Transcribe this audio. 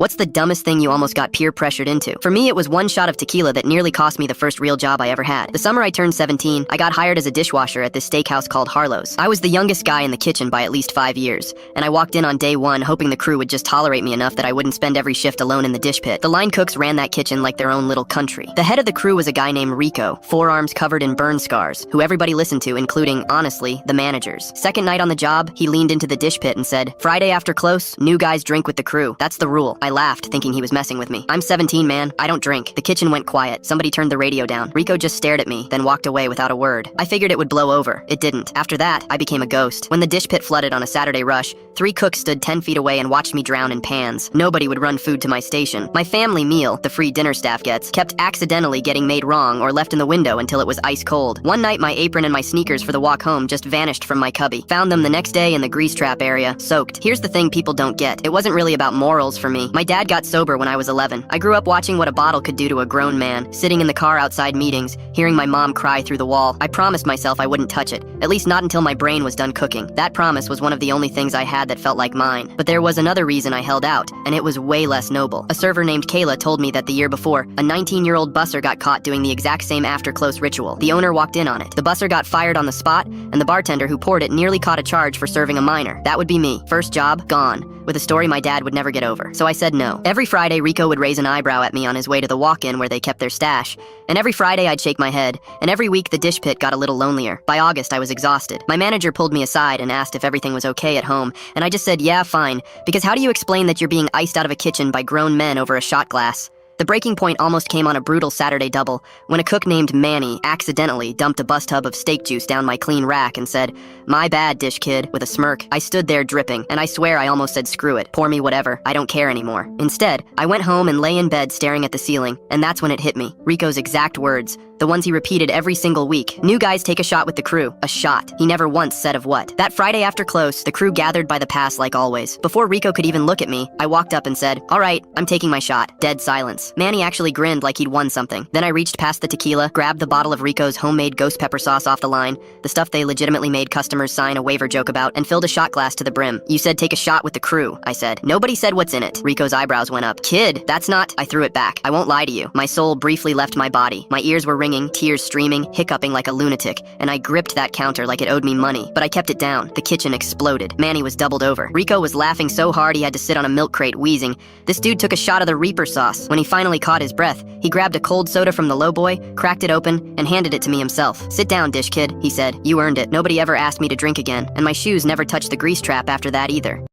What's the dumbest thing you almost got peer pressured into? For me, it was one shot of tequila that nearly cost me the first real job I ever had. The summer I turned 17, I got hired as a dishwasher at this steakhouse called Harlow's. I was the youngest guy in the kitchen by at least 5 years, and I walked in on day one hoping the crew would just tolerate me enough that I wouldn't spend every shift alone in the dish pit. The line cooks ran that kitchen like their own little country. The head of the crew was a guy named Rico, forearms covered in burn scars, who everybody listened to, including, honestly, the managers. Second night on the job, he leaned into the dish pit and said, "Friday after close, new guys drink with the crew. That's the rule." I laughed, thinking he was messing with me. "I'm 17, man. I don't drink." The kitchen went quiet. Somebody turned the radio down. Rico just stared at me, then walked away without a word. I figured it would blow over. It didn't. After that, I became a ghost. When the dish pit flooded on a Saturday rush, 3 cooks stood 10 feet away and watched me drown in pans. Nobody would run food to my station. My family meal, the free dinner staff gets, kept accidentally getting made wrong or left in the window until it was ice cold. One night, my apron and my sneakers for the walk home just vanished from my cubby. Found them the next day in the grease trap area, soaked. Here's the thing people don't get. It wasn't really about morals for me. My dad got sober when I was 11. I grew up watching what a bottle could do to a grown man, sitting in the car outside meetings, hearing my mom cry through the wall. I promised myself I wouldn't touch it, at least not until my brain was done cooking. That promise was one of the only things I had that felt like mine. But there was another reason I held out, and it was way less noble. A server named Kayla told me that the year before, a 19-year-old busser got caught doing the exact same after-close ritual. The owner walked in on it. The busser got fired on the spot, and the bartender who poured it nearly caught a charge for serving a minor. That would be me. First job, gone, with a story my dad would never get over. So I said no. Every Friday, Rico would raise an eyebrow at me on his way to the walk-in where they kept their stash. And every Friday, I'd shake my head. And every week, the dish pit got a little lonelier. By August, I was exhausted. My manager pulled me aside and asked if everything was okay at home. And I just said, yeah, fine. Because how do you explain that you're being iced out of a kitchen by grown men over a shot glass? The breaking point almost came on a brutal Saturday double, when a cook named Manny accidentally dumped a bus tub of steak juice down my clean rack and said, "My bad, dish kid," with a smirk. I stood there dripping, and I swear I almost said screw it, pour me whatever, I don't care anymore. Instead, I went home and lay in bed staring at the ceiling, and that's when it hit me. Rico's exact words, the ones he repeated every single week. New guys take a shot with the crew. A shot. He never once said of what. That Friday after close, the crew gathered by the pass like always. Before Rico could even look at me, I walked up and said, "All right, I'm taking my shot." Dead silence. Manny actually grinned like he'd won something. Then I reached past the tequila, grabbed the bottle of Rico's homemade ghost pepper sauce off the line, the stuff they legitimately made customers sign a waiver joke about, and filled a shot glass to the brim. "You said take a shot with the crew," I said. "Nobody said what's in it." Rico's eyebrows went up. "Kid, that's not..." I threw it back. "I won't lie to you. My soul briefly left my body. My ears were ringing, tears streaming, hiccuping like a lunatic, and I gripped that counter like it owed me money. But I kept it down. The kitchen exploded. Manny was doubled over. Rico was laughing so hard he had to sit on a milk crate wheezing. This dude took a shot of the Reaper sauce. When he finally caught his breath, he grabbed a cold soda from the lowboy, cracked it open, and handed it to me himself. "Sit down, dish kid," he said. "You earned it. Nobody ever asked me to drink again, and my shoes never touched the grease trap after that either."